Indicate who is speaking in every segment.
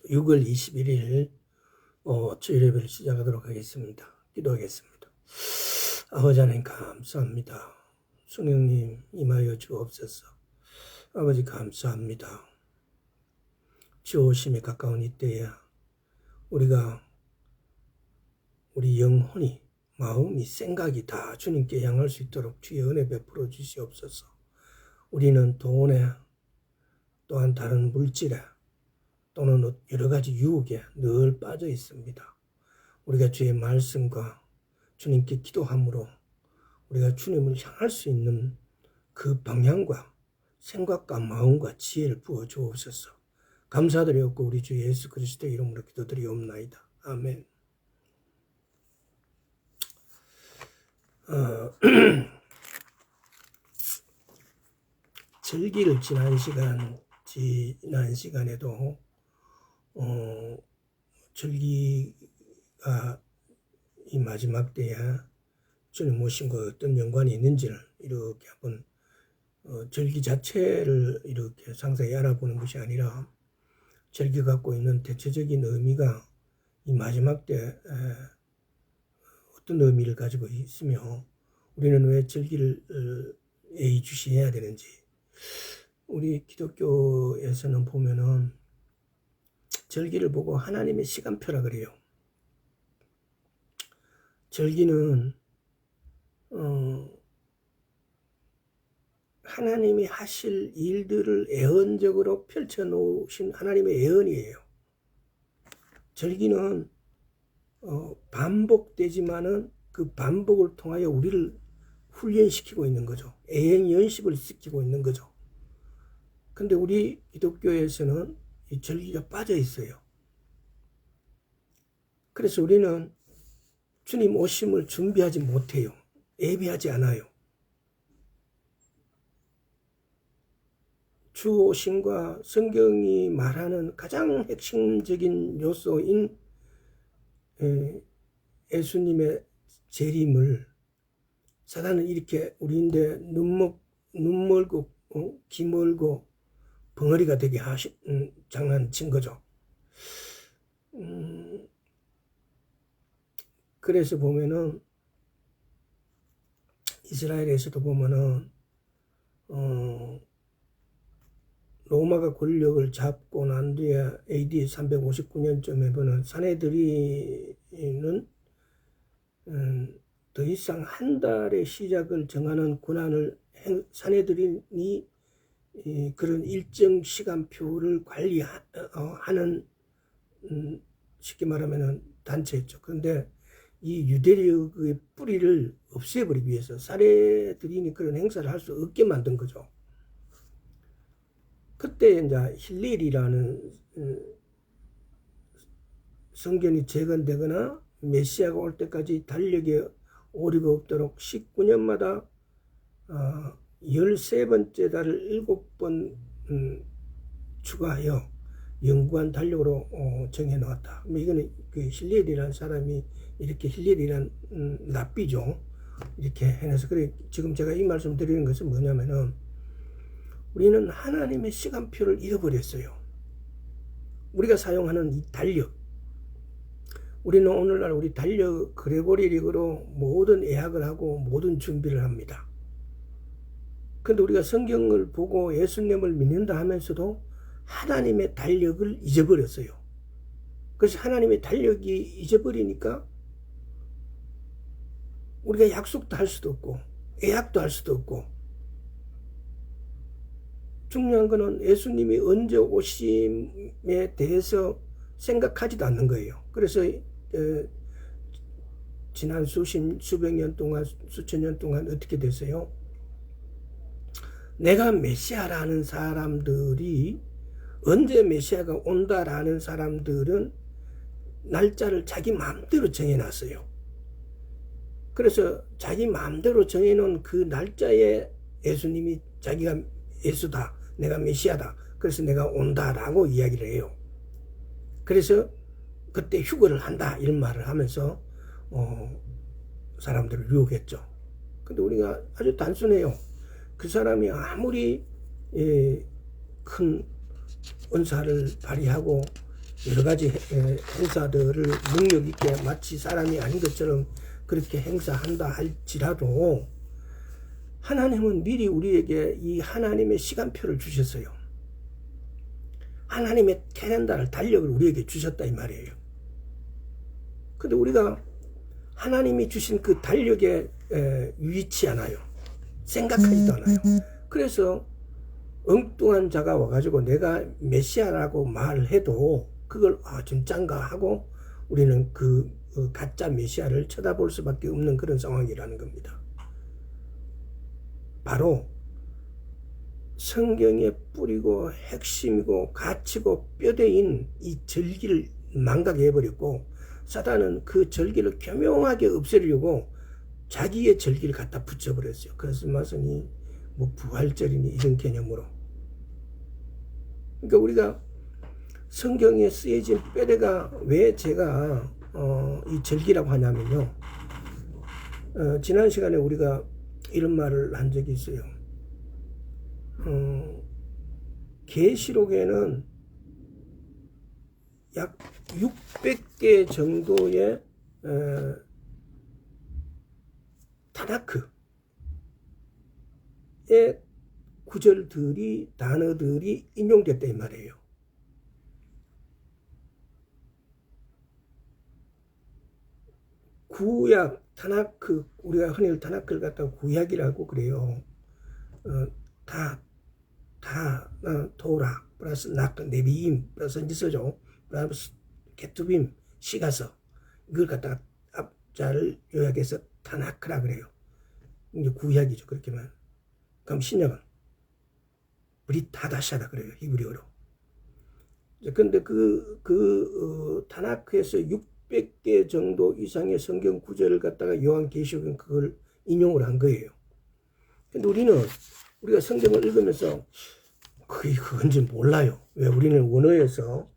Speaker 1: 6월 21일 주일 예배를 시작하도록 하겠습니다. 기도하겠습니다. 아버지 하나님 감사합니다. 성령님 임하여 주옵소서. 아버지 감사합니다. 주 오심에 가까운 이때에 우리가 우리 영혼이 마음이 생각이 다 주님께 향할 수 있도록 주의 은혜 베풀어 주시옵소서. 우리는 돈에 또한 다른 물질에 또는 여러 가지 유혹에 늘 빠져 있습니다. 우리가 주의 말씀과 주님께 기도함으로 우리가 주님을 향할 수 있는 그 방향과 생각과 마음과 지혜를 부어 주옵소서. 감사드리옵고 우리 주 예수 그리스도의 이름으로 기도드리옵나이다. 아멘. 절기를 지난 시간에도 절기가 이 마지막 때에 주님 오심과 어떤 연관이 있는지를 이렇게 한번 절기 자체를 이렇게 상세히 알아보는 것이 아니라 절기가 갖고 있는 대체적인 의미가 이 마지막 때 어떤 의미를 가지고 있으며 우리는 왜 절기를 예의주시해야 되는지, 우리 기독교에서는 보면은 절기를 보고 하나님의 시간표라 그래요. 절기는 하나님이 하실 일들을 예언적으로 펼쳐놓으신 하나님의 예언이에요. 절기는 반복되지만은 그 반복을 통하여 우리를 훈련시키고 있는 거죠. 애행연습을 시키고 있는 거죠. 근데 우리 기독교에서는 이 절기가 빠져 있어요. 그래서 우리는 주님 오심을 준비하지 못해요. 예비하지 않아요. 주 오심과 성경이 말하는 가장 핵심적인 요소인 예수님의 재림을 사단은 이렇게 우리인데 눈 멀고 귀 멀고 벙어리가 되게 장난친 거죠. 그래서 보면은 이스라엘에서도 보면은 로마가 권력을 잡고 난 뒤에 AD 359년쯤에 보면 사내들이는 더 이상 한 달의 시작을 정하는 권한을 사내들인이 그런 일정 시간표를 관리하는 쉽게 말하면 단체였죠. 그런데 이 유대력의 뿌리를 없애버리기 위해서 사내들인이 그런 행사를 할 수 없게 만든 거죠. 그때 이제 힐렐이라는 성전이 재건되거나 메시아가 올 때까지 달력에 오류가 없도록 19년마다 13번째 달을 7번 추가하여 영구한 달력으로 정해놓았다. 이거는 그 힐렐이라는 사람이 이렇게 힐렐이라는 랍비죠. 이렇게 해놔서 그래. 지금 제가 이 말씀 드리는 것은 뭐냐면은 우리는 하나님의 시간표를 잃어버렸어요. 우리가 사용하는 이 달력, 우리는 오늘날 우리 달력 그레고리릭으로 모든 예약을 하고 모든 준비를 합니다. 그런데 우리가 성경을 보고 예수님을 믿는다 하면서도 하나님의 달력을 잊어버렸어요. 그래서 하나님의 달력이 잊어버리니까 우리가 약속도 할 수도 없고 예약도 할 수도 없고, 중요한 거는 예수님이 언제 오심에 대해서 생각하지도 않는 거예요. 그래서 지난 수백 년 동안, 수천 년 동안 어떻게 됐어요? 내가 메시아라는 사람들이, 언제 메시아가 온다라는 사람들은 날짜를 자기 마음대로 정해놨어요. 그래서 자기 마음대로 정해놓은 그 날짜에 예수님이 자기가 예수다, 내가 메시아다, 그래서 내가 온다라고 이야기를 해요. 그래서 그때 휴거를 한다 이런 말을 하면서 사람들을 유혹했죠. 근데 우리가 아주 단순해요. 그 사람이 아무리 큰 은사를 발휘하고 여러 가지 행사들을 능력 있게 마치 사람이 아닌 것처럼 그렇게 행사한다 할지라도 하나님은 미리 우리에게 이 하나님의 시간표를 주셨어요. 하나님의 캘린더를, 달력을 우리에게 주셨다 이 말이에요. 근데 우리가 하나님이 주신 그 달력에 위치 않아요. 생각하지도 않아요. 그래서 엉뚱한 자가 와가지고 내가 메시아라고 말해도 그걸 진짠가 하고 우리는 그 가짜 메시아를 쳐다볼 수밖에 없는 그런 상황이라는 겁니다. 바로 성경에 뿌리고 핵심이고 가치고 뼈대인 이 절기를 망각해버렸고 사단은 그 절기를 교묘하게 없애려고 자기의 절기를 갖다 붙여버렸어요. 크리스마스니 뭐 부활절이니 이런 개념으로. 그러니까 우리가 성경에 쓰여진 뼈대가 왜 제가 이 절기라고 하냐면요. 지난 시간에 우리가 이런 말을 한 적이 있어요. 계시록에는 약 600개 정도의 타나크의 구절들이, 단어들이 인용됐다 이 말이에요. 구약, 타나크, 우리가 흔히 타나크를 갖다가 구약이라고 그래요. 토라, 플러스 네비임, 플러스 선지서죠. 플러스 케투빔, 시가서. 이걸 갖다가 앞자를 요약해서 타나크라 그래요. 이제 구약이죠. 그렇게 말. 그럼 신약은 브릿하다샤다 그래요. 히브리어로. 근데 타나크에서 600개 정도 이상의 성경 구절을 갖다가 요한계시록은 그걸 인용을 한 거예요. 근데 우리가 성경을 읽으면서 그건지 몰라요. 왜? 우리는 원어에서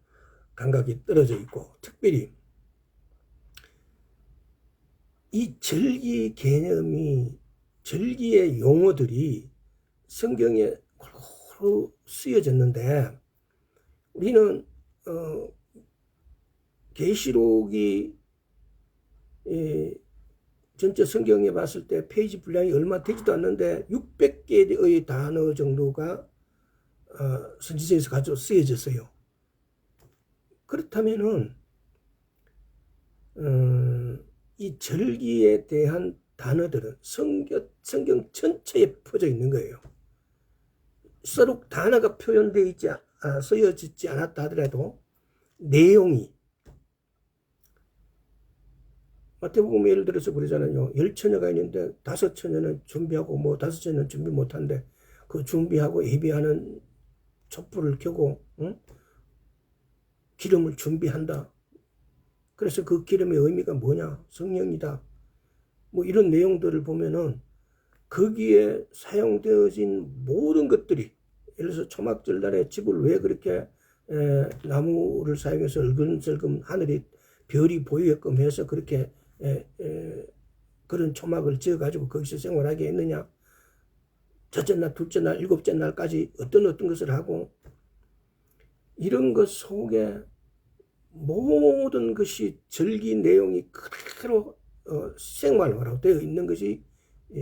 Speaker 1: 감각이 떨어져 있고, 특별히 이 절기 개념이, 절기의 용어들이 성경에 골고루 쓰여졌는데 우리는 계시록이 전체 성경에 봤을 때 페이지 분량이 얼마 되지도 않는데 600개의 단어 정도가 선지서에서 가지고 쓰여졌어요. 그렇다면은 이 절기에 대한 단어들은 성경 전체에 퍼져 있는 거예요. 서로 단어가 표현되어 있지, 쓰여지지 않았다 하더라도 내용이, 마태복음 예를 들어서 그러잖아요. 10처녀가 있는데 5처녀는 준비하고 뭐 5처녀는 준비 못한데 그 준비하고 예비하는 촛불을 켜고 기름을 준비한다. 그래서 그 기름의 의미가 뭐냐? 성령이다. 뭐 이런 내용들을 보면은 거기에 사용되어진 모든 것들이, 예를 들어서 초막절날에 집을 왜 그렇게 나무를 사용해서 얼근설금 하늘이 별이 보이게끔 해서 그렇게 그런 초막을 지어가지고 거기서 생활하게 했느냐? 첫째 날, 둘째 날, 일곱째 날까지 어떤 것을 하고, 이런 것 속에 모든 것이 절기 내용이 그대로 생활화로 되어 있는 것이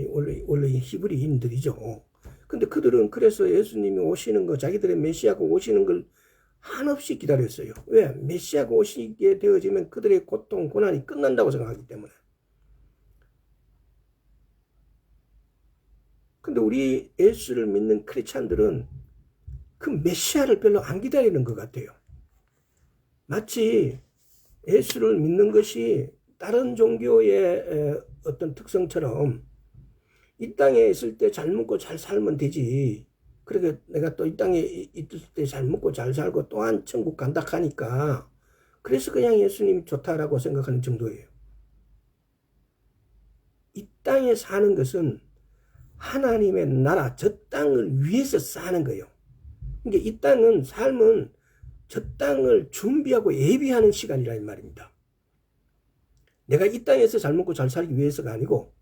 Speaker 1: 원래 히브리인들이죠. 근데 그들은 그래서 예수님이 오시는 거, 자기들의 메시아가 오시는 걸 한없이 기다렸어요. 왜? 메시아가 오시게 되어지면 그들의 고통, 고난이 끝난다고 생각하기 때문에. 근데 우리 예수를 믿는 크리스찬들은 그 메시아를 별로 안 기다리는 것 같아요. 마치 예수를 믿는 것이 다른 종교의 어떤 특성처럼 이 땅에 있을 때 잘 먹고 잘 살면 되지. 그러니까 내가 또 이 땅에 있을 때 잘 먹고 잘 살고 또한 천국 간다 하니까 그래서 그냥 예수님이 좋다라고 생각하는 정도예요. 이 땅에 사는 것은 하나님의 나라, 저 땅을 위해서 사는 거예요. 그러니까 이 땅은, 삶은 저 땅을 준비하고 예비하는 시간이란 말입니다. 내가 이 땅에서 잘 먹고 잘 살기 위해서가 아니고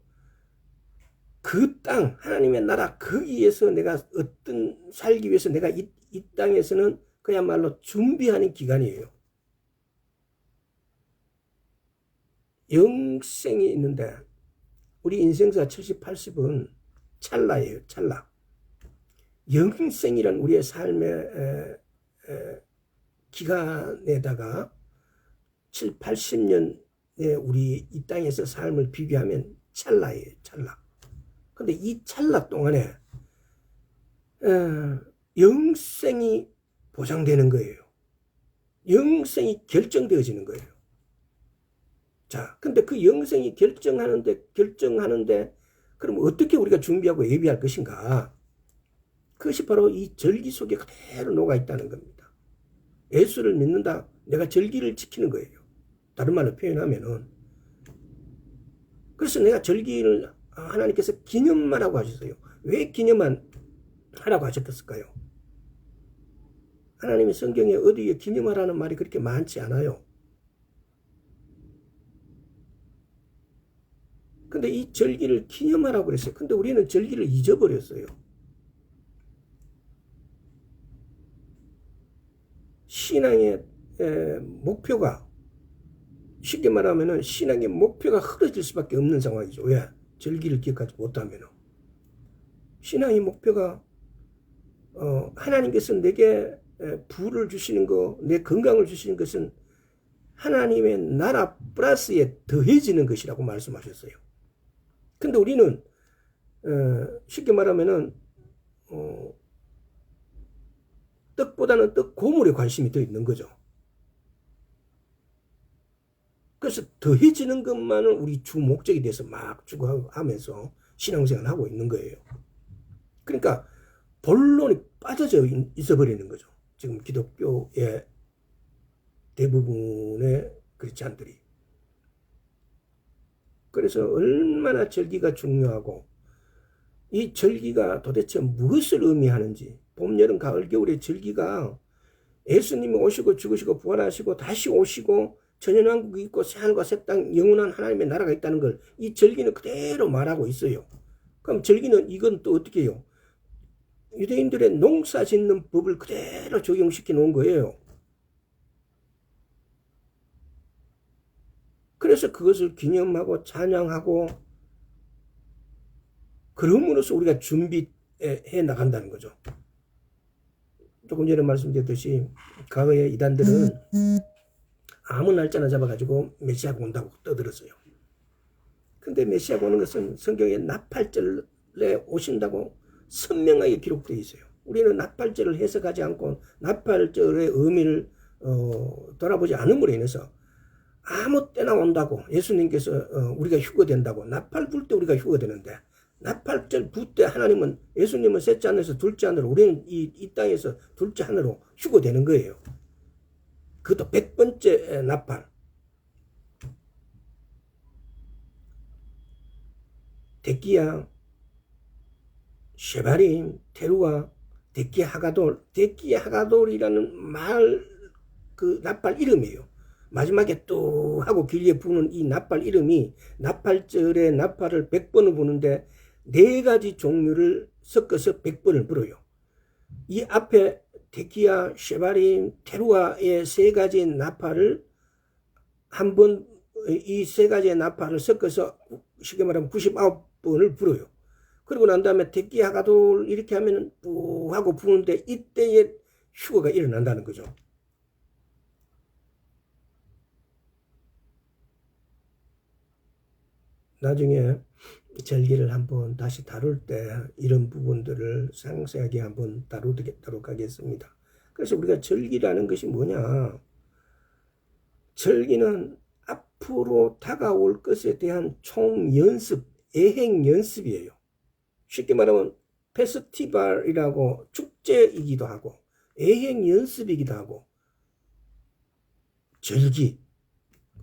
Speaker 1: 그 땅, 하나님의 나라, 거기에서 내가 살기 위해서 내가 이 땅에서는 그야말로 준비하는 기간이에요. 영생이 있는데 우리 인생사 70, 80은 찰나예요. 찰나. 영생이란 우리의 삶의 기간에다가 7, 80년의 우리 이 땅에서 삶을 비교하면 찰나예요. 찰나. 근데 이 찰나 동안에 영생이 보장되는 거예요. 영생이 결정되어지는 거예요. 자, 근데 그 영생이 결정하는데 그럼 어떻게 우리가 준비하고 예비할 것인가? 그것이 바로 이 절기 속에 그대로 녹아 있다는 겁니다. 예수를 믿는다. 내가 절기를 지키는 거예요. 다른 말로 표현하면은. 그래서 내가 절기를 하나님께서 기념만 하고 하셨어요. 왜 기념만 하라고 하셨을까요? 하나님의 성경에 어디에 기념하라는 말이 그렇게 많지 않아요. 근데 이 절기를 기념하라고 그랬어요. 근데 우리는 절기를 잊어버렸어요. 신앙의 목표가, 쉽게 말하면 신앙의 목표가 흐려질 수밖에 없는 상황이죠. 왜? 절기를 기억하지 못하면. 신앙의 목표가 하나님께서 내게 부를 주시는 거, 내 건강을 주시는 것은 하나님의 나라 플러스에 더해지는 것이라고 말씀하셨어요. 근데 우리는 쉽게 말하면은 떡보다는 떡 고물에 관심이 더 있는 거죠. 그래서 더해지는 것만은 우리 주 목적이 돼서 막 추구하면서 신앙생활을 하고 있는 거예요. 그러니까 본론이 빠져져 있어버리는 거죠. 지금 기독교의 대부분의 크리스찬들이. 그래서 얼마나 절기가 중요하고 이 절기가 도대체 무엇을 의미하는지, 봄, 여름, 가을, 겨울의 절기가 예수님이 오시고 죽으시고 부활하시고 다시 오시고 천연왕국이 있고 새하늘과 새 땅 영원한 하나님의 나라가 있다는 걸 이 절기는 그대로 말하고 있어요. 그럼 절기는 이건 또 어떻게 해요? 유대인들의 농사 짓는 법을 그대로 적용시켜 놓은 거예요. 그래서 그것을 기념하고 찬양하고 그럼으로써 우리가 준비해 나간다는 거죠. 조금 전에 말씀드렸듯이 과거의 이단들은 아무 날짜나 잡아가지고 메시아가 온다고 떠들었어요. 근데 메시아가 오는 것은 성경에 나팔절에 오신다고 선명하게 기록되어 있어요. 우리는 나팔절을 해석하지 않고 나팔절의 의미를 돌아보지 않음으로 인해서 아무 때나 온다고 예수님께서 우리가 휴거된다고, 나팔 불 때 우리가 휴거되는데 나팔절 불 때 하나님은 예수님은 셋째 하늘에서 둘째 하늘로, 우리는 이 땅에서 둘째 하늘로 휴거되는 거예요. 그것도 100번째 나팔. 데키야, 쉐바림, 테루아, 데키야 하가돌이라는 그 나팔 이름이에요. 마지막에 또 하고 길게 부는 이 나팔 이름이 나팔절에 나팔을 100번을 부는데 4가지 종류를 섞어서 100번을 불어요. 이 앞에 데키야, 쉐바림, 테루아의 3가지 나팔을 이 3가지의 나팔을 섞어서 쉽게 말하면 99번을 불어요. 그리고 난 다음에 데키야 하가돌 이렇게 하면 뿌 하고 부는데 이때에 휴거가 일어난다는 거죠. 나중에 절기를 한번 다시 다룰 때 이런 부분들을 상세하게 한번 다루도록 하겠습니다. 그래서 우리가 절기라는 것이 뭐냐? 절기는 앞으로 다가올 것에 대한 총연습, 예행연습이에요. 쉽게 말하면 페스티벌이라고 축제이기도 하고 예행연습이기도 하고 절기.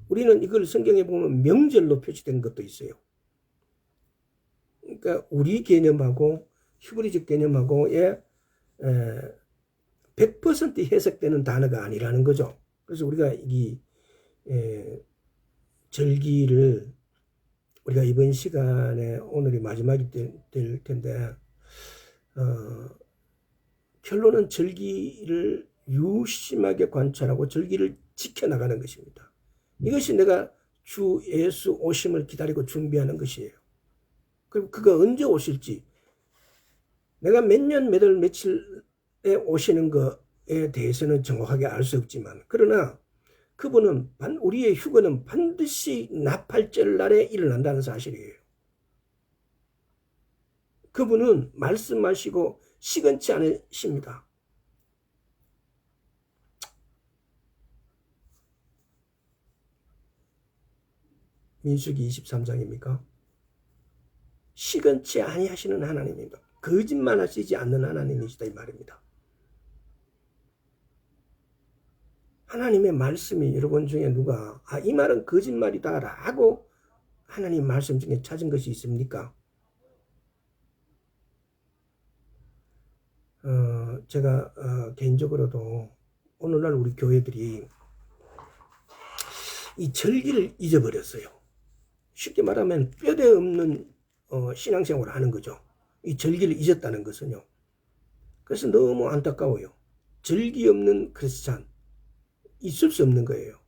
Speaker 1: 우리는 이걸 성경에 보면 명절로 표시된 것도 있어요. 그러니까 우리 개념하고 히브리적 개념하고의 100% 해석되는 단어가 아니라는 거죠. 그래서 우리가 이 절기를 우리가 이번 시간에 오늘이 마지막이 될 텐데 결론은 절기를 유심하게 관찰하고 절기를 지켜나가는 것입니다. 이것이 내가 주 예수 오심을 기다리고 준비하는 것이에요. 그리고 그가 언제 오실지, 내가 몇 년, 몇 월, 며칠에 오시는 것에 대해서는 정확하게 알 수 없지만, 그러나 그분은, 우리의 휴거는 반드시 나팔절 날에 일어난다는 사실이에요. 그분은 말씀하시고 시건치 않으십니다. 민수기 23장입니까? 시건치 아니하시는 하나님입니다. 거짓말 하시지 않는 하나님이시다 이 말입니다. 하나님의 말씀이 여러분 중에 누가 이 말은 거짓말이다 라고 하나님 말씀 중에 찾은 것이 있습니까? 제가 개인적으로도 오늘날 우리 교회들이 이 절기를 잊어버렸어요. 쉽게 말하면 뼈대 없는 신앙생활을 하는 거죠. 이 절기를 잊었다는 것은요. 그래서 너무 안타까워요. 절기 없는 크리스찬 있을 수 없는 거예요.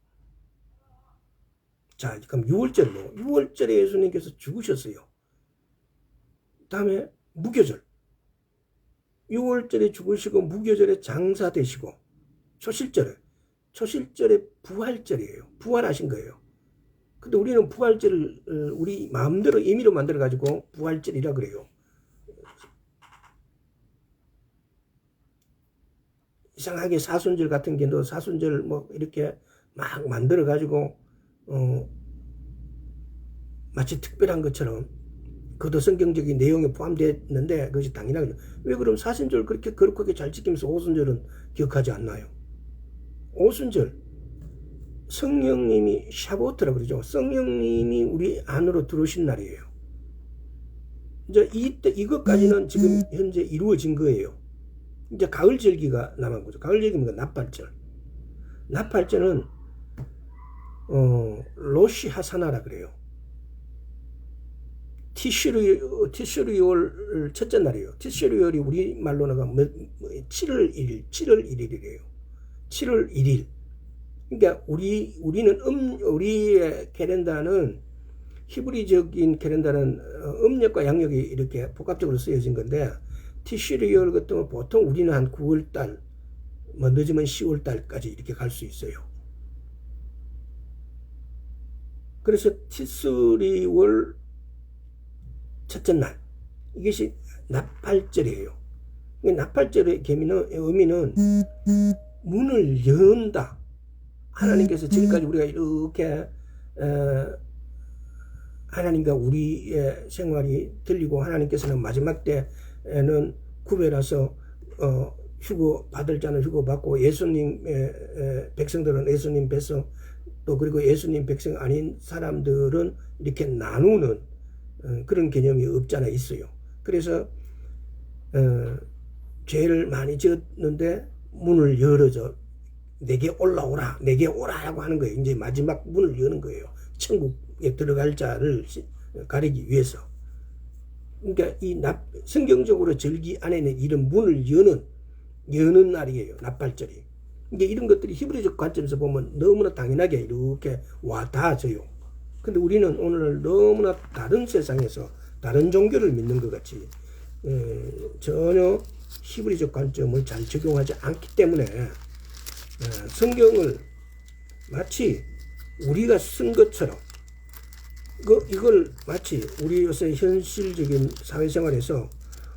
Speaker 1: 자, 그럼 6월절로 6월절에 예수님께서 죽으셨어요. 다음에 무교절 6월절에 죽으시고 무교절에 장사되시고 초실절에 부활절이에요. 부활하신 거예요. 근데 우리는 부활절을 우리 마음대로 임의로 만들어 가지고 부활절이라 그래요. 이상하게 사순절 같은 경우도 사순절 뭐 이렇게 막 만들어 가지고 마치 특별한 것처럼 그도 성경적인 내용에 포함되었는데 그것이 당연하게 왜 그럼 사순절 그렇게 거룩하게 잘 지키면서 오순절은 기억하지 않나요? 오순절 성령님이 샤보트라고 그러죠. 성령님이 우리 안으로 들어오신 날이에요. 이제 이것까지는 지금 현재 이루어진 거예요. 이제 가을 절기가 남은 거죠. 가을 절기는 나팔절. 나팔절은 로시 하사나라 그래요. 티슈리올 첫째 날이에요. 티슈리올이 우리말로는 7월 1일, 7월 1일이래요. 7월 1일. 그러니까 우리의 캘린더는 히브리적인 캘린더는 음력과 양력이 이렇게 복합적으로 쓰여진 건데 티슈리올 같은 건 보통 우리는 한 9월달, 뭐 늦으면 10월달까지 이렇게 갈 수 있어요. 그래서 티슈리올 첫째 날 이것이 나팔절이에요. 나팔절의 의미는 문을 연다. 하나님께서 지금까지 우리가 이렇게 하나님과 우리의 생활이 들리고 하나님께서는 마지막 때에는 구별해서 휴거 받을 자는 휴거 받고 예수님의 백성들은 예수님 백성 또 그리고 예수님 백성 아닌 사람들은 이렇게 나누는 그런 개념이 없잖아 있어요. 그래서 죄를 많이 지었는데 문을 열어줘 내게 올라오라 내게 오라라고 하는 거예요. 이제 마지막 문을 여는 거예요. 천국에 들어갈 자를 가리기 위해서. 그러니까 이 성경적으로 절기 안에는 이런 문을 여는 날이에요. 나팔절이. 이게 이런 것들이 히브리적 관점에서 보면 너무나 당연하게 이렇게 와 닿아져요. 근데 우리는 오늘 너무나 다른 세상에서 다른 종교를 믿는 것 같이 전혀 히브리적 관점을 잘 적용하지 않기 때문에 성경을 마치 우리가 쓴 것처럼 이걸 마치 우리 요새 현실적인 사회생활에서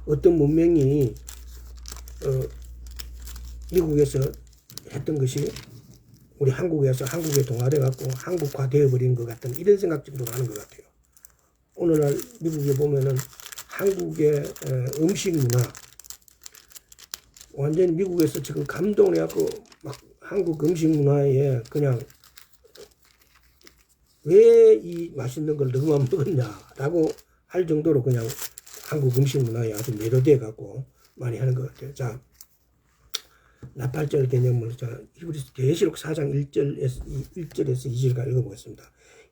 Speaker 1: 어떤 문명이 미국에서 했던 것이 우리 한국에서 한국에 동화돼 갖고 한국화되어 버리는 것 같은 이런 생각들도 하는 것 같아요. 오늘날 미국에 보면은 한국의 음식 문화 완전히 미국에서 지금 감동을 해갖고 막 한국 음식 문화에 그냥 왜 이 맛있는 걸 너만 먹었냐라고 할 정도로 그냥 한국 음식 문화에 아주 매료돼 갖고 많이 하는 것 같아요. 자, 나팔절 개념을 히브리서 계시록 4장 1절에서 2절까지 읽어보겠습니다.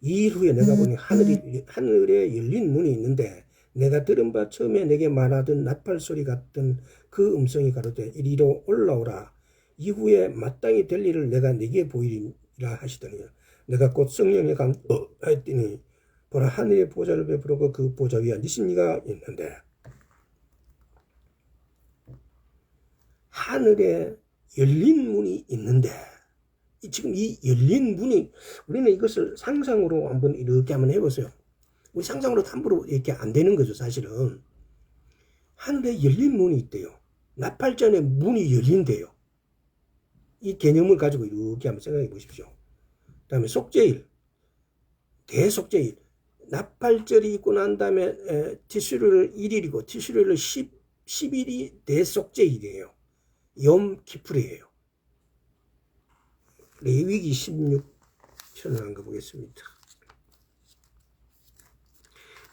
Speaker 1: 이 일 후에 내가 보니 하늘에 열린 문이 있는데 내가 들은 바 처음에 내게 말하던 나팔 소리 같은 그 음성이 가로되 이리로 올라오라. 이후에 마땅히 될 일을 내가 네게 보이리라 하시더니 내가 곧 성령에 감동하였더니 보라 하늘의 보좌를 베풀고 그 보좌 위에 앉으신 이가 있는데, 하늘에 열린 문이 있는데, 지금 이 열린 문이, 우리는 이것을 상상으로 이렇게 한번 해보세요. 우리 상상으로 함부로 이렇게 안 되는 거죠, 사실은. 하늘에 열린 문이 있대요. 나팔전에 문이 열린대요. 이 개념을 가지고 이렇게 한번 생각해 보십시오. 그 다음에 속죄일, 대속죄일. 나팔절이 있고 난 다음에 티슈르를 1일이고 티슈르를 10일이 대속죄일이에요. 염 키프르예요. 레위기 16편을 한거 보겠습니다.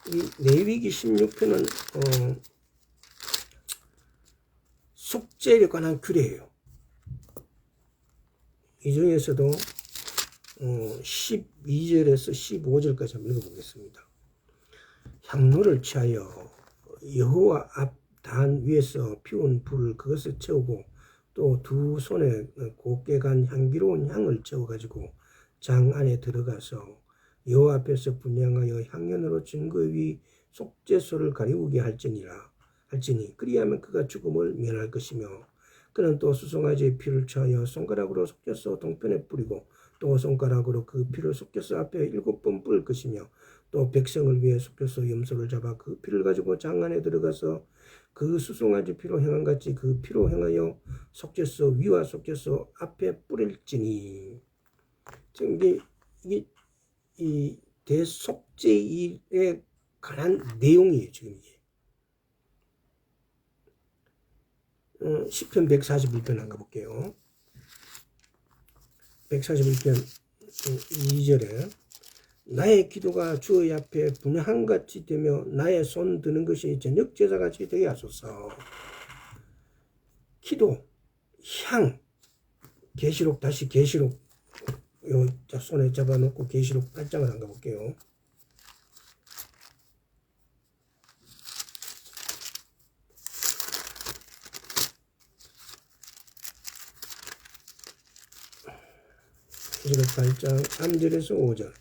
Speaker 1: 이 레위기 16편은 속죄에 관한 규례예요. 이 중에서도 12절에서 15절까지 한번 읽어보겠습니다. 향로를 취하여 여호와 앞 단 위에서 피운 불을 그것을 채우고 또 두 손에 곱게 간 향기로운 향을 채워가지고 장 안에 들어가서 여호와 앞에서 분향하여 향연으로 증거 위 속죄소를 가리우게 할지니 그리하면 그가 죽음을 면할 것이며, 그는 또 수송아지의 피를 취하여 손가락으로 속죄소 동편에 뿌리고 또 손가락으로 그 피를 속죄소 앞에 7번 뿌릴 것이며, 또 백성을 위해 속죄소 염소를 잡아 그 피를 가지고 장 안에 들어가서 그 수송아지 피로 행한같이 그 피로 행하여 속죄소 위와 속죄소 앞에 뿌릴지니. 지금 이게 이 대속죄일에 관한 내용이에요. 지금 이게 시편 141편 한번 가볼게요. 141편 2절에 나의 기도가 주의 앞에 분향같이 되며 나의 손 드는 것이 저녁 제사같이 되게 하소서. 기도, 향, 계시록, 다시 계시록 요 손에 잡아놓고 계시록 8장을 한번 가볼게요. 계시록 8장 3절에서 5절.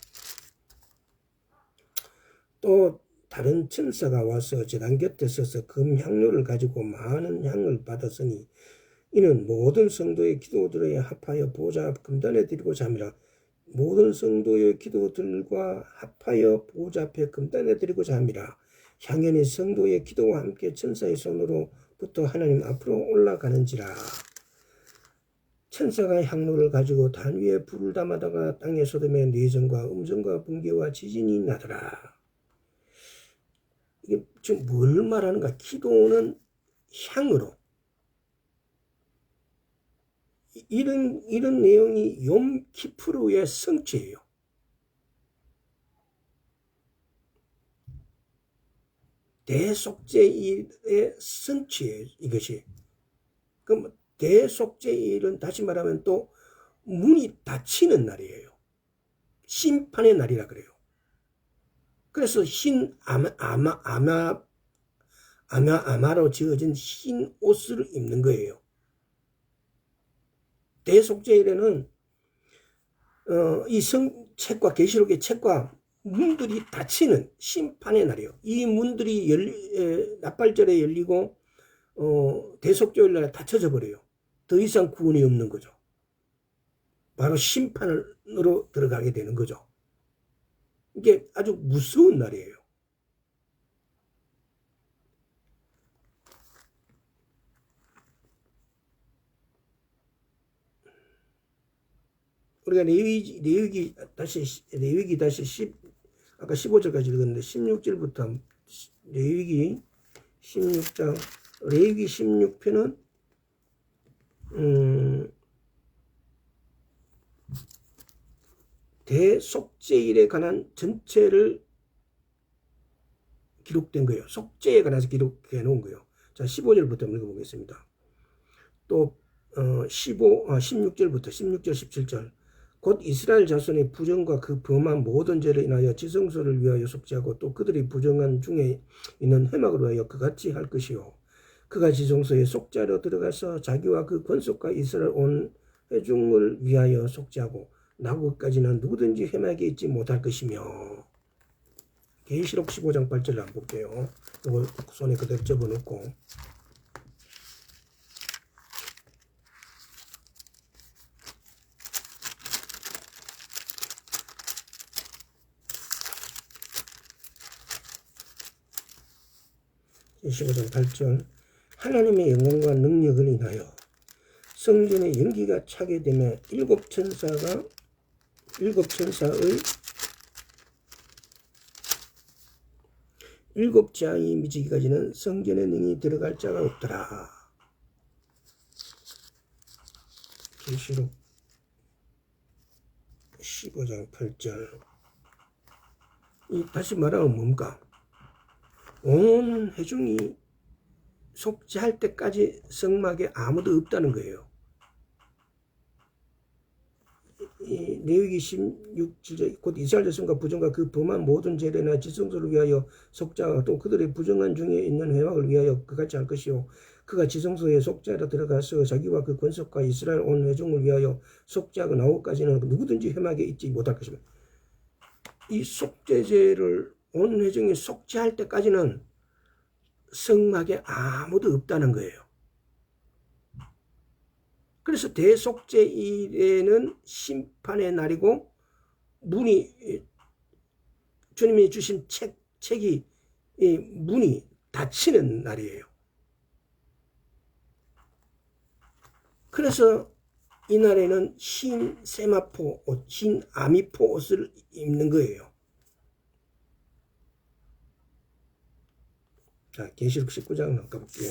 Speaker 1: 또 다른 천사가 와서 제단 곁에 서서 금향료를 가지고 많은 향을 받았으니 이는 모든 성도의 기도들에 합하여 보좌 앞 금단에 드리고자 함이라. 모든 성도의 기도들과 합하여 보좌 앞에 금단에 드리고자 함이라. 향연이 성도의 기도와 함께 천사의 손으로부터 하나님 앞으로 올라가는지라. 천사가 향로를 가지고 단 위에 불을 담아다가 땅에 쏟으며 내전과 음성과 번개와 지진이 나더라. 이게 지금 뭘 말하는가? 기도는 향으로. 이런 내용이 욤 키프루의 성취예요. 대속죄일의 성취예요. 이것이. 그럼 대속죄일은 다시 말하면 또 문이 닫히는 날이에요. 심판의 날이라 그래요. 그래서 흰 아마로 지어진 흰 옷을 입는 거예요. 대속죄일에는 이 성책과 계시록의 책과 문들이 닫히는 심판의 날이에요. 이 문들이 나팔절에 열리고 대속죄일날 닫혀져 버려요. 더 이상 구원이 없는 거죠. 바로 심판으로 들어가게 되는 거죠. 이게 아주 무서운 날이에요. 우리가 레위기 다시 아까 15절까지 읽었는데 16절부터 레위기 16장 레위기 16편은 대속죄일에 관한 전체를 기록된 거예요. 속죄에 관해서 기록해 놓은 거예요. 자, 15절부터 읽어보겠습니다. 또 16절부터 16절 17절 곧 이스라엘 자손의 부정과 그 범한 모든 죄를 인하여 지성소를 위하여 속죄하고 또 그들이 부정한 중에 있는 회막을 위하여 그같이 할 것이요 그가 지성소에 속죄하러 들어가서 자기와 그 권속과 이스라엘 온 회중을 위하여 속죄하고 나고 끝까지는 누구든지 헤매게 있지 못할 것이며. 계시록 15장 8절을 한번 볼게요. 이거 손에 그대로 접어놓고. 계시록 8절. 하나님의 영광과 능력을 인하여 성전의 연기가 차게 되며 일곱 천사의 일곱 재앙이 미치기까지는 성전의 능이 들어갈 자가 없더라. 계시록 15장 8절. 다시 말하면 뭡니까? 온 회중이 속죄할 때까지 성막에 아무도 없다는 거예요. 레위기 16절 곧 이스라엘 자손과 부정과 그 범한 모든 죄례나 지성소를 위하여 속죄하고 또 그들의 부정한 중에 있는 회막을 위하여 그같이 할 것이요 그가 지성소에 속죄하러 들어가서 자기와 그 권속과 이스라엘 온 회중을 위하여 속죄하고 나오기까지는 누구든지 회막에 있지 못할 것입니다. 이 속죄제를 온 회중이 속죄할 때까지는 성막에 아무도 없다는 거예요. 그래서 대속죄일에는 심판의 날이고 문이 주님이 주신 책이 문이 닫히는 날이에요. 그래서 이날에는 흰 세마포 옷, 흰 아미포 옷을 입는 거예요. 자, 계시록 19장 가볼게요.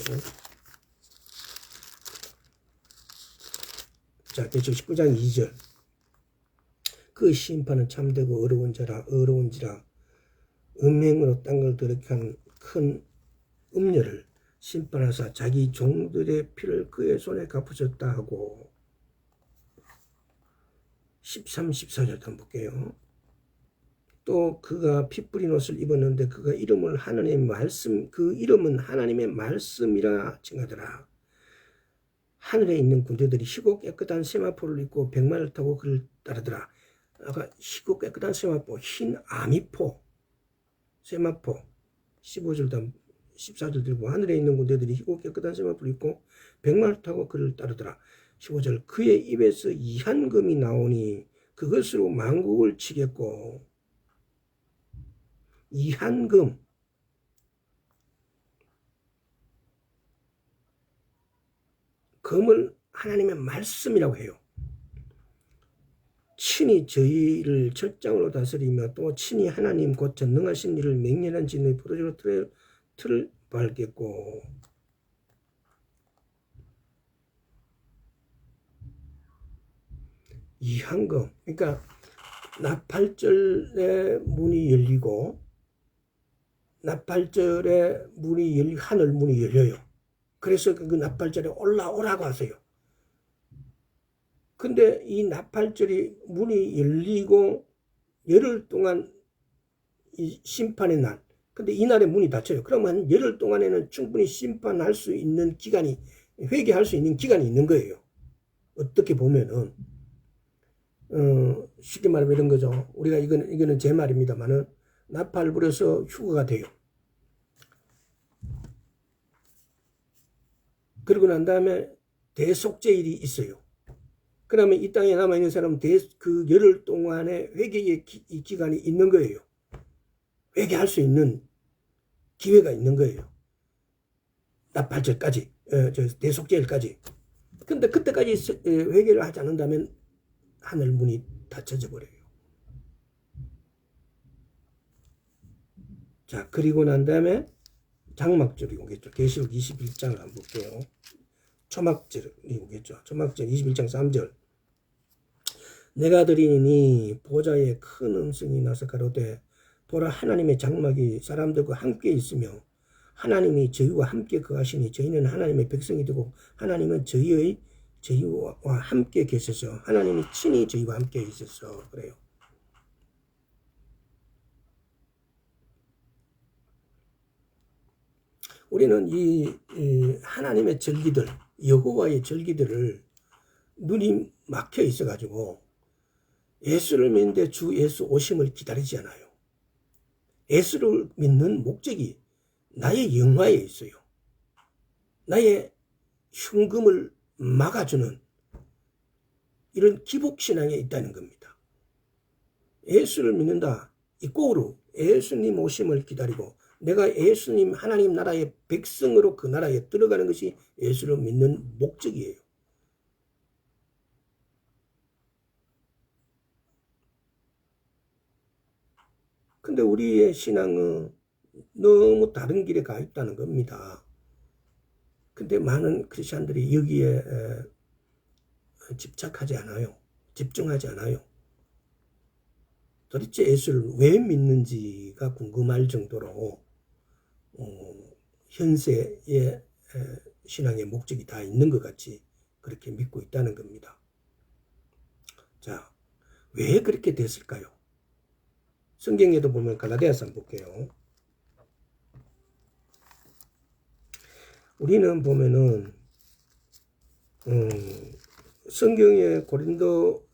Speaker 1: 자, 계시록 19장 2절. 그 심판은 참되고 어려운지라 음행으로 딴 걸 더럽힌 큰 음녀를 심판하사 자기 종들의 피를 그의 손에 갚으셨다 하고. 13, 14절 한번 볼게요. 또 그가 피 뿌린 옷을 입었는데 그가 이름을 하나님의 말씀, 그 이름은 하나님의 말씀이라 칭하더라. 하늘에 있는 군대들이 희고 깨끗한 세마포를 입고 백마를 타고 그를 따르더라. 아까 희고 깨끗한 세마포, 흰 아미포, 세마포 15절 14절 들고 하늘에 있는 군대들이 희고 깨끗한 세마포를 입고 백마를 타고 그를 따르더라. 15절 그의 입에서 이한금이 나오니 그것으로 만국을 치겠고. 이한금, 금을 하나님의 말씀이라고 해요. 친히 저희를 철장으로 다스리며 또 친히 하나님 곧 전능하신 이를 맹렬한 진의 포도주로 틀을 밟겠고. 이한금, 그러니까 나팔절의 문이 열리고 나팔절의 문이 열리고 하늘 문이 열려요. 그래서 그 나팔절에 올라오라고 하세요. 근데 이 나팔절이 문이 열리고 열흘 동안 이 심판의 날. 근데 이날에 문이 닫혀요. 그러면 열흘 동안에는 충분히 심판할 수 있는 기간이, 회개할 수 있는 기간이 있는 거예요. 어떻게 보면은 쉽게 말하면 이런 거죠. 우리가 이거는 제 말입니다만은 나팔 불어서 휴거가 돼요. 그러고 난 다음에 대속죄일이 있어요. 그러면 이 땅에 남아있는 사람은 그 열흘 동안의 회개의 기간이 있는 거예요. 회개할 수 있는 기회가 있는 거예요. 나팔절까지, 대속죄일까지. 근데 그때까지 회개를 하지 않는다면 하늘 문이 닫혀져 버려요. 자, 그리고 난 다음에 장막절이 오겠죠. 계시록 21장을 한번 볼게요. 초막절이 오겠죠. 초막절 21장 3절. 내가 드리니 보좌에 큰 음성이 나서 가로되 보라 하나님의 장막이 사람들과 함께 있으며 하나님이 저희와 함께 거하시니 저희는 하나님의 백성이 되고 하나님은 저희와 함께 계셔서 하나님이 친히 저희와 함께 있어서 그래요. 우리는 이 하나님의 절기들, 여호와의 절기들을 눈이 막혀 있어가지고 예수를 믿는데 주 예수 오심을 기다리지 않아요. 예수를 믿는 목적이 나의 영화에 있어요. 나의 흉금을 막아주는 이런 기복신앙에 있다는 겁니다. 예수를 믿는다. 이 꼴로 예수님 오심을 기다리고 내가 예수님 하나님 나라의 백성으로 그 나라에 들어가는 것이 예수를 믿는 목적이에요. 근데 우리의 신앙은 너무 다른 길에 가 있다는 겁니다. 근데 많은 크리스찬들이 여기에 집착하지 않아요. 집중하지 않아요. 도대체 예수를 왜 믿는지가 궁금할 정도로 현세의 신앙의 목적이 다 있는 것 같이 그렇게 믿고 있다는 겁니다. 자, 왜 그렇게 됐을까요? 성경에도 보면 갈라디아서 한번 볼게요. 우리는 보면은 성경의 고린도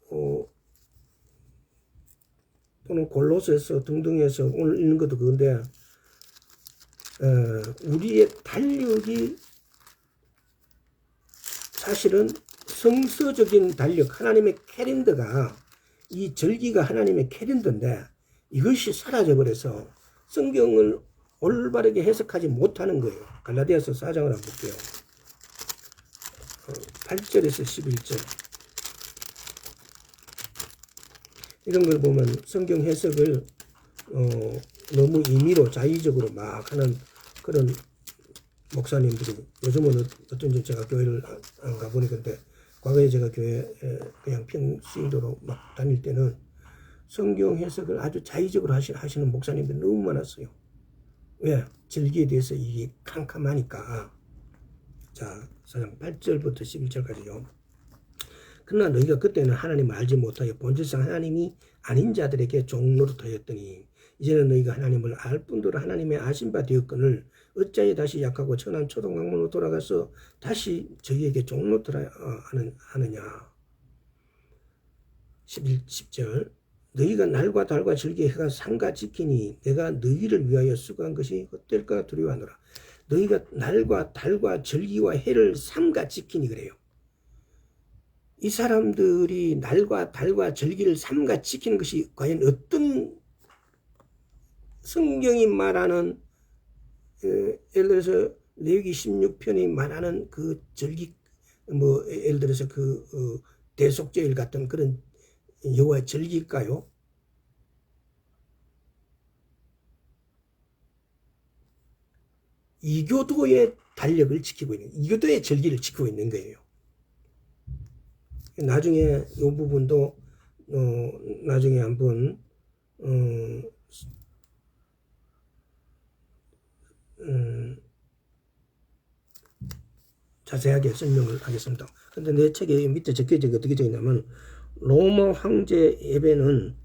Speaker 1: 또는 골로새서 등등에서 오늘 읽는 것도 그건데 우리의 달력이 사실은 성서적인 달력, 하나님의 캘린더가 이 절기가 하나님의 캘린더인데 이것이 사라져버려서 성경을 올바르게 해석하지 못하는 거예요. 갈라디아서 4장을 한번 볼게요. 8절에서 11절 이런 걸 보면 성경 해석을 너무 임의로 자의적으로 막 하는 그런 목사님들이 요즘은 어쩐지 제가 교회를 안 가보니 근데 과거에 제가 교회 그냥 평신도로 막 다닐 때는 성경 해석을 아주 자의적으로 하시는 목사님들이 너무 많았어요. 왜? 절기에 대해서 이게 캄캄하니까. 자, 8절부터 11절까지요. 그러나 너희가 그때는 하나님을 알지 못하여 본질상 하나님이 아닌 자들에게 종노릇하였더니 이제는 너희가 하나님을 알 뿐더러 하나님의 아신 바 되었거늘 어찌하여 다시 약하고 천한 초동강문으로 돌아가서 다시 저희에게 종노릇하느냐. 10절 너희가 날과 달과 절기의 해가 삼가 지키니 내가 너희를 위하여 수고한 것이 헛될까 두려워하노라. 너희가 날과 달과 절기와 해를 삼가 지키니 그래요. 이 사람들이 날과 달과 절기를 삼가 지키는 것이 과연 어떤 성경이 말하는 예를 들어서 레위기 16편이 말하는 그 절기 뭐 예를 들어서 그 대속죄일 같은 그런 여호와의 절기일까요? 이교도의 달력을 지키고 있는 이교도의 절기를 지키고 있는 거예요. 나중에 이 부분도 나중에 한번 자세하게 설명을 하겠습니다. 근데 내 책에 밑에 적혀져 어떻게 적혀있냐면 로마 황제 예배는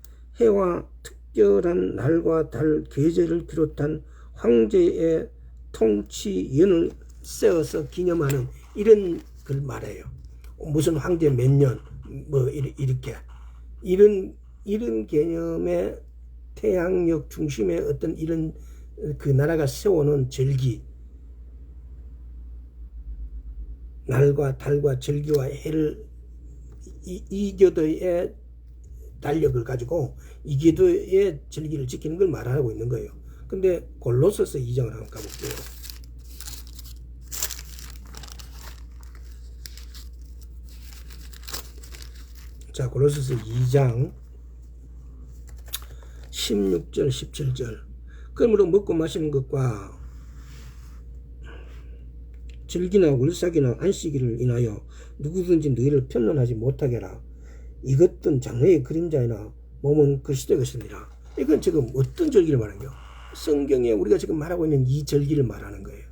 Speaker 1: 해와 특별한 날과 달 계절을 비롯한 황제의 통치연을 세워서 기념하는 이런 걸 말해요. 무슨 황제 몇 년 뭐 이렇게 이런 개념의 태양력 중심의 어떤 이런 그 나라가 세워놓은 절기 날과 달과 절기와 해를 이교도의 달력을 가지고 이교도의 절기를 지키는 걸 말하고 있는 거예요. 근데 골로새서 2장을 한번 가볼게요. 자, 골로새서 2장 16절 17절 그러므로 먹고 마시는 것과 절기나 월삭이나 안식일을 인하여 누구든지 너희를 편론하지 못하게 하라. 이것은 장래의 그림자이나 몸은 그리스도의 것입니다. 이건 지금 어떤 절기를 말하는 거예요? 성경에 우리가 지금 말하고 있는 이 절기를 말하는 거예요.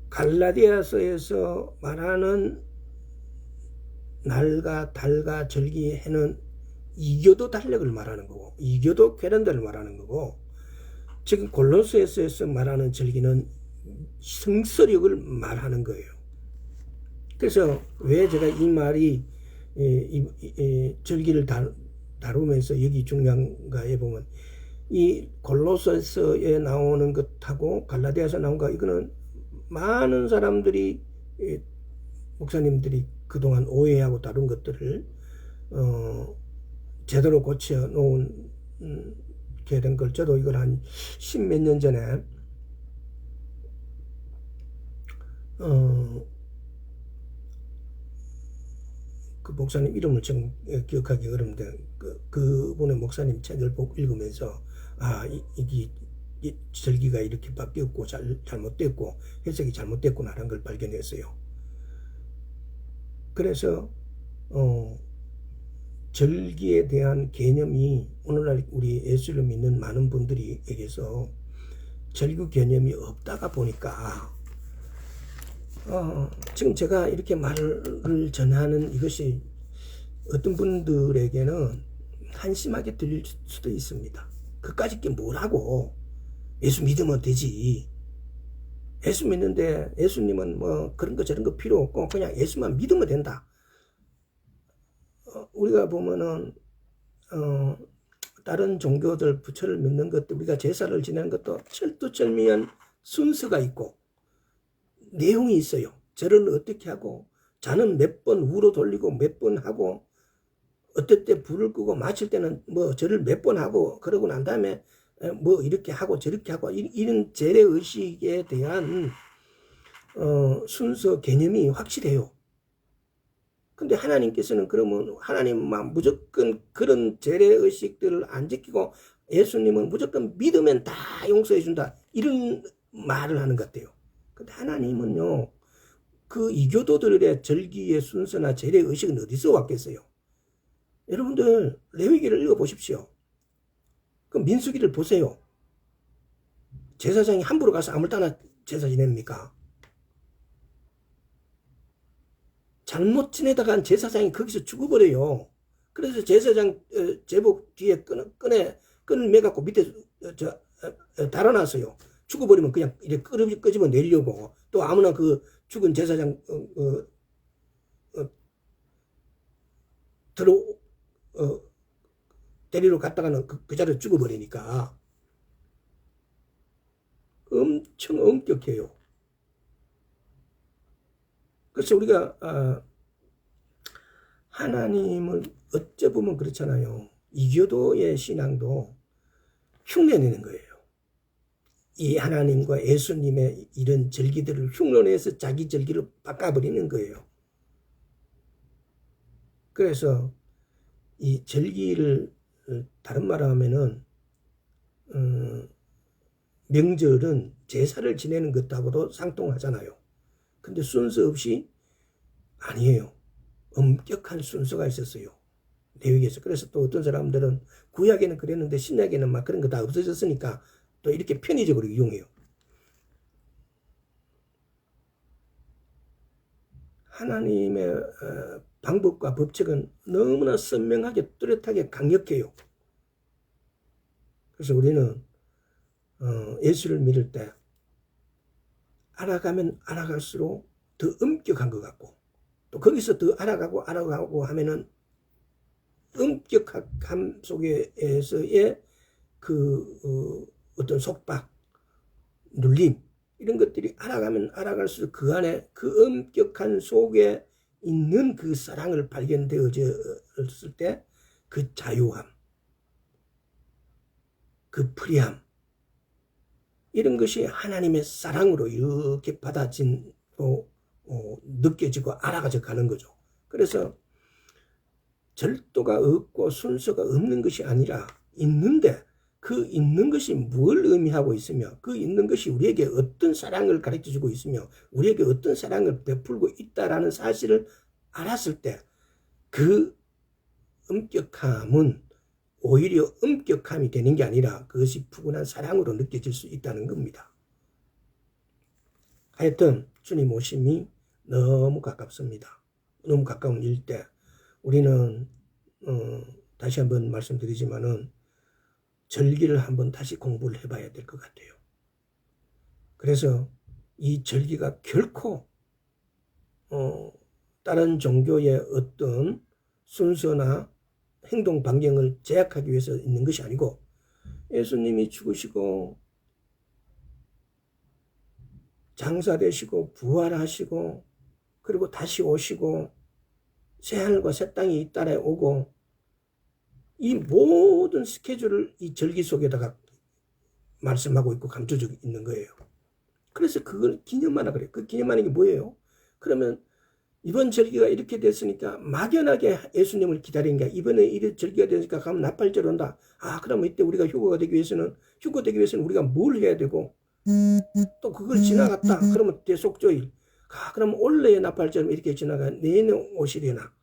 Speaker 1: 갈라디아서에서 말하는 날과 달과 절기 해는 이교도 달력을 말하는 거고 이교도 캘린더를 말하는 거고 지금 골로새서에서 말하는 절기는 성서력을 말하는 거예요. 그래서 왜 제가 이 말이 절기를 다루면서 여기 중요한가에 보면 이 골로새서에 나오는 것하고 갈라디아서 나온 거 이거는 많은 사람들이 목사님들이 그동안 오해하고 다룬 것들을 제대로 고쳐 놓은 게 된 걸 저도 이걸 한 10몇 년 전에 그 목사님 이름을 지금 기억하기 어려운데 그분의 목사님 책을 읽으면서 이게 절기가 이렇게 바뀌었고 잘못됐고 해석이 잘못됐구나라는 걸 발견했어요. 그래서 절기에 대한 개념이 오늘날 우리 예수를 믿는 많은 분들에게서 절기 개념이 없다가 보니까 지금 제가 이렇게 말을 전하는 이것이 어떤 분들에게는 한심하게 들릴 수도 있습니다. 그까짓 게 뭐라고, 예수 믿으면 되지. 예수 믿는데 예수님은 뭐 그런 거 저런 거 필요 없고 그냥 예수만 믿으면 된다. 우리가 보면은 다른 종교들 부처를 믿는 것도 우리가 제사를 지내는 것도 철두철미한 순서가 있고 내용이 있어요. 절을 어떻게 하고 자는 몇 번 우로 돌리고 몇 번 하고 어떨 때 불을 끄고 마칠 때는 뭐 절을 몇 번 하고 그러고 난 다음에 뭐 이렇게 하고 저렇게 하고 이런 재래의식에 대한 순서 개념이 확실해요. 근데 하나님께서는 그러면 하나님만 무조건 그런 재래의식들을 안 지키고 예수님은 무조건 믿으면 다 용서해 준다 이런 말을 하는 것 같아요. 근데 하나님은요 그 이교도들의 절기의 순서나 재래의식은 어디서 왔겠어요? 여러분들 레위기를 읽어보십시오. 그 민수기를 보세요. 제사장이 함부로 가서 아무렇다나 제사 지냅니까? 잘못 지내다간 제사장이 거기서 죽어버려요. 그래서 제사장 제복 뒤에 끈을 매갖고 밑에 달아놨어요. 죽어버리면 그냥 이렇게 끄집어 내려고 또 아무나 그 죽은 제사장 데리러 갔다가는 그 자리에 죽어버리니까 엄청 엄격해요. 그래서 우리가 하나님을 어째 보면 그렇잖아요. 이교도의 신앙도 흉내내는 거예요. 이 하나님과 예수님의 이런 절기들을 흉내내서 자기 절기를 바꿔버리는 거예요. 그래서 이 절기를 다른 말로 하면은 명절은 제사를 지내는 것하고도 상통하잖아요. 근데 순서 없이 아니에요. 엄격한 순서가 있었어요. 레위기에서. 그래서 또 어떤 사람들은 구약에는 그랬는데 신약에는 막 그런 거 다 없어졌으니까 또 이렇게 편의적으로 이용해요. 하나님의 방법과 법칙은 너무나 선명하게 뚜렷하게 강력해요. 그래서 우리는 예수를 믿을 때 알아가면 알아갈수록 더 엄격한 것 같고 또 거기서 더 알아가고 하면은 엄격함 속에서의 그 어떤 속박, 눌림 이런 것들이 알아가면 알아갈수록 그 안에 그 엄격한 속에 있는 그 사랑을 발견되어졌을 때 그 자유함, 그 프리함 이런 것이 하나님의 사랑으로 이렇게 받아진고 느껴지고 알아가져 가는 거죠. 그래서 절도가 없고 순서가 없는 것이 아니라 있는데 그 있는 것이 뭘 의미하고 있으며 그 있는 것이 우리에게 어떤 사랑을 가르쳐주고 있으며 우리에게 어떤 사랑을 베풀고 있다라는 사실을 알았을 때 그 엄격함은 오히려 엄격함이 되는 게 아니라 그것이 푸근한 사랑으로 느껴질 수 있다는 겁니다. 하여튼 주님 오심이 너무 가깝습니다. 너무 가까운 일 때 우리는 다시 한번 말씀드리지만은 절기를 한번 다시 공부를 해봐야 될 것 같아요. 그래서 이 절기가 결코 다른 종교의 어떤 순서나 행동 반경을 제약하기 위해서 있는 것이 아니고 예수님이 죽으시고 장사되시고 부활하시고 그리고 다시 오시고 새하늘과 새 땅이 따라 오고 이 모든 스케줄을 이 절기 속에다가 말씀하고 있고 감춰져 있는 거예요. 그래서 그걸 기념하라 그래요. 그 기념하는 게 뭐예요? 그러면 이번 절기가 이렇게 됐으니까 막연하게 예수님을 기다리는 게 이번에 이런 절기가 되니까 가면 나팔절 온다. 아, 그러면 이때 우리가 휴거 되기 위해서는 우리가 뭘 해야 되고 또 그걸 지나갔다. 그러면 대속조일. 아, 그럼 올해의 나팔절 이렇게 지나가 내년에 오시려나.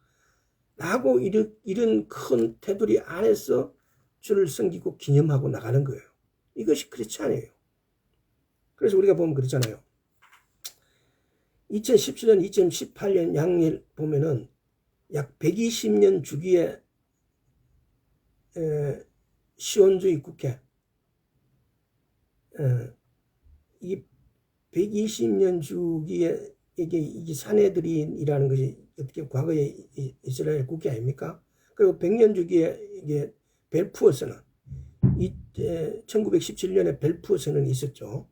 Speaker 1: 라고 이런 큰 테두리 안에서 주를 섬기고 기념하고 나가는 거예요. 이것이 크리스찬이에요. 그래서 우리가 보면 그렇잖아요. 2017년, 2018년 양일 보면은 약 120년 주기의 시온주의 국회. 이 120년 주기의 이게 사내들인이라는 것이 어떻게 과거에 이스라엘 국회 아닙니까? 그리고 100년 주기에 이게 벨푸어 선언. 1917년에 벨푸어 선언이 있었죠.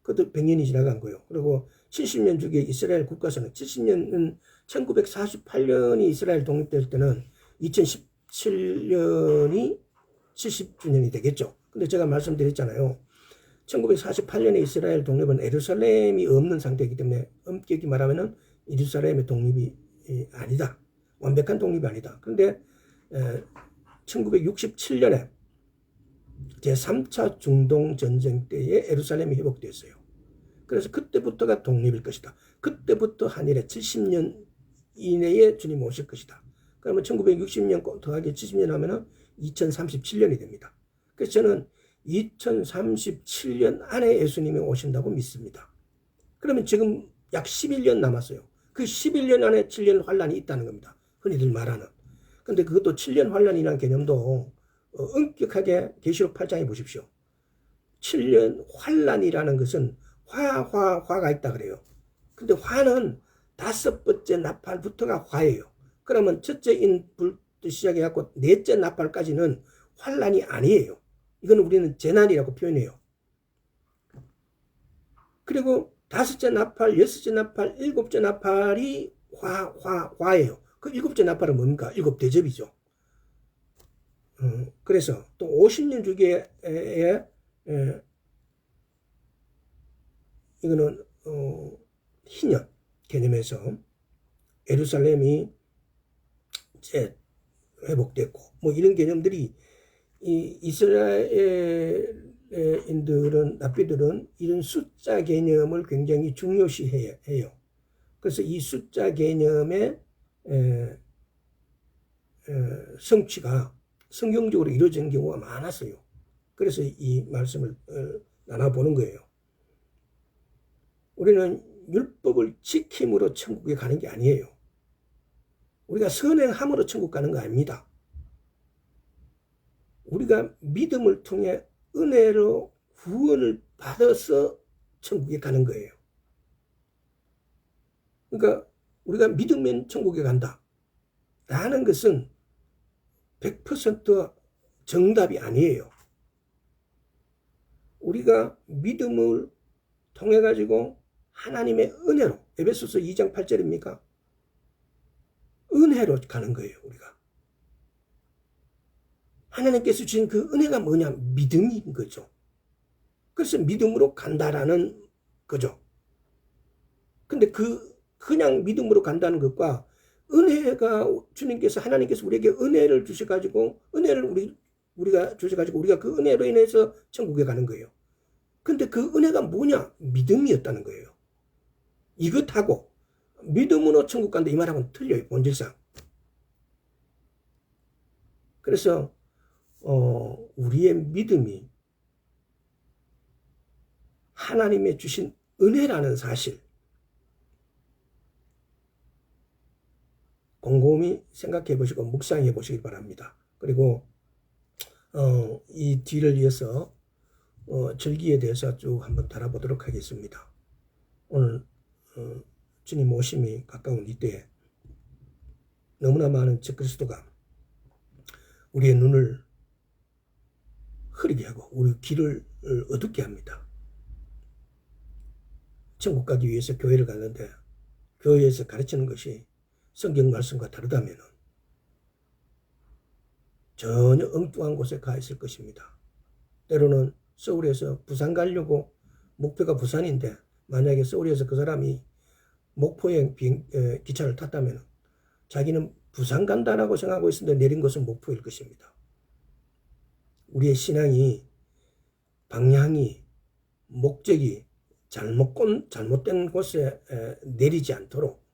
Speaker 1: 그것도 100년이 지나간 거예요. 그리고 70년 주기에 이스라엘 국가선언. 70년은 1948년이 이스라엘 독립될 때는 2017년이 70주년이 되겠죠. 근데 제가 말씀드렸잖아요. 1948년에 이스라엘 독립은 예루살렘이 없는 상태이기 때문에 엄격히 말하면은 예루살렘의 독립이 아니다. 완벽한 독립이 아니다. 그런데 1967년에 제3차 중동전쟁 때에 예루살렘이 회복됐어요. 그래서 그때부터가 독립일 것이다. 그때부터 한일에 70년 이내에 주님 오실 것이다. 그러면 1960년 더하기 70년 하면은 2037년이 됩니다. 그래서 저는 2037년 안에 예수님이 오신다고 믿습니다. 그러면 지금 약 11년 남았어요. 그 11년 안에 7년 환란이 있다는 겁니다. 흔히들 말하는. 근데 그것도 7년 환란이라는 개념도 엄격하게 계시록 8장에 보십시오. 7년 환란이라는 것은 화가 있다 그래요. 근데 화는 5번째 나팔부터가 화예요. 그러면 첫째 인부터 시작해갖고 넷째 나팔까지는 환란이 아니에요. 이건 우리는 재난이라고 표현해요. 그리고 5째 나팔, 6째 나팔, 7째 나팔이 화예요. 그 7째 나팔은 뭡니까? 7대접이죠. 그래서 또 50년 주기에 이거는 희년 개념에서 예루살렘이 이제 회복됐고 뭐 이런 개념들이 이 이스라엘인들은 랍비들은 이런 숫자 개념을 굉장히 중요시해요. 그래서 이 숫자 개념의 성취가 성경적으로 이루어진 경우가 많았어요. 그래서 이 말씀을 나눠보는 거예요. 우리는 율법을 지킴으로 천국에 가는 게 아니에요. 우리가 선행함으로 천국 가는 거 아닙니다. 우리가 믿음을 통해 은혜로 구원을 받아서 천국에 가는 거예요. 그러니까 우리가 믿으면 천국에 간다 라는 것은 100% 정답이 아니에요. 우리가 믿음을 통해 가지고 하나님의 은혜로, 에베소서 2장 8절입니까? 은혜로 가는 거예요, 우리가. 하나님께서 주신 그 은혜가 뭐냐? 믿음인 거죠. 그래서 믿음으로 간다라는 거죠. 근데 그냥 믿음으로 간다는 것과 은혜가 주님께서 하나님께서 우리에게 은혜를 주셔가지고 은혜를 우리가 주셔가지고 우리가 그 은혜로 인해서 천국에 가는 거예요. 근데 그 은혜가 뭐냐? 믿음이었다는 거예요. 이것하고 믿음으로 천국 간다 이 말하고는 틀려요, 본질상. 그래서 우리의 믿음이 하나님의 주신 은혜라는 사실 곰곰이 생각해 보시고 묵상해 보시기 바랍니다. 그리고 이 뒤를 이어서 절기에 대해서 쭉 한번 다뤄보도록 하겠습니다. 오늘 주님 오심이 가까운 이때에 너무나 많은 적그리스도가 우리의 눈을 흐리게 하고 우리 귀를 어둡게 합니다. 천국 가기 위해서 교회를 갔는데 교회에서 가르치는 것이 성경 말씀과 다르다면 전혀 엉뚱한 곳에 가 있을 것입니다. 때로는 서울에서 부산 가려고 목표가 부산인데 만약에 서울에서 그 사람이 목포에 기차를 탔다면 자기는 부산 간다라고 생각하고 있었는데 내린 것은 목포일 것입니다. 우리의 신앙이 방향이 목적이 잘못된 곳에 내리지 않도록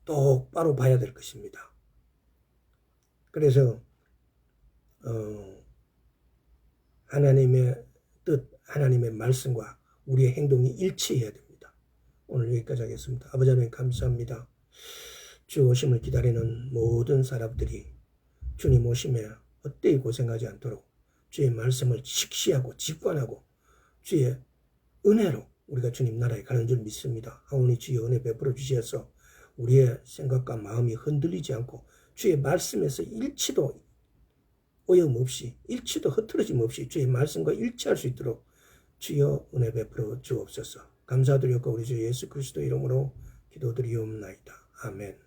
Speaker 1: 똑바로 봐야 될 것입니다. 그래서 하나님의 뜻, 하나님의 말씀과 우리의 행동이 일치해야 됩니다. 오늘 여기까지 하겠습니다. 아버지 하나님 감사합니다. 주 오심을 기다리는 모든 사람들이 주님 오심에 헛되이 고생하지 않도록 주의 말씀을 직시하고 직관하고 주의 은혜로 우리가 주님 나라에 가는 줄 믿습니다. 하오니 주의 은혜 베풀어 주셔서 우리의 생각과 마음이 흔들리지 않고 주의 말씀에서 일치도 오염 없이 일치도 흐트러짐 없이 주의 말씀과 일치할 수 있도록 주여 은혜 베풀어 주옵소서. 감사드리고 우리 주 예수 그리스도 이름으로 기도드리옵나이다. 아멘.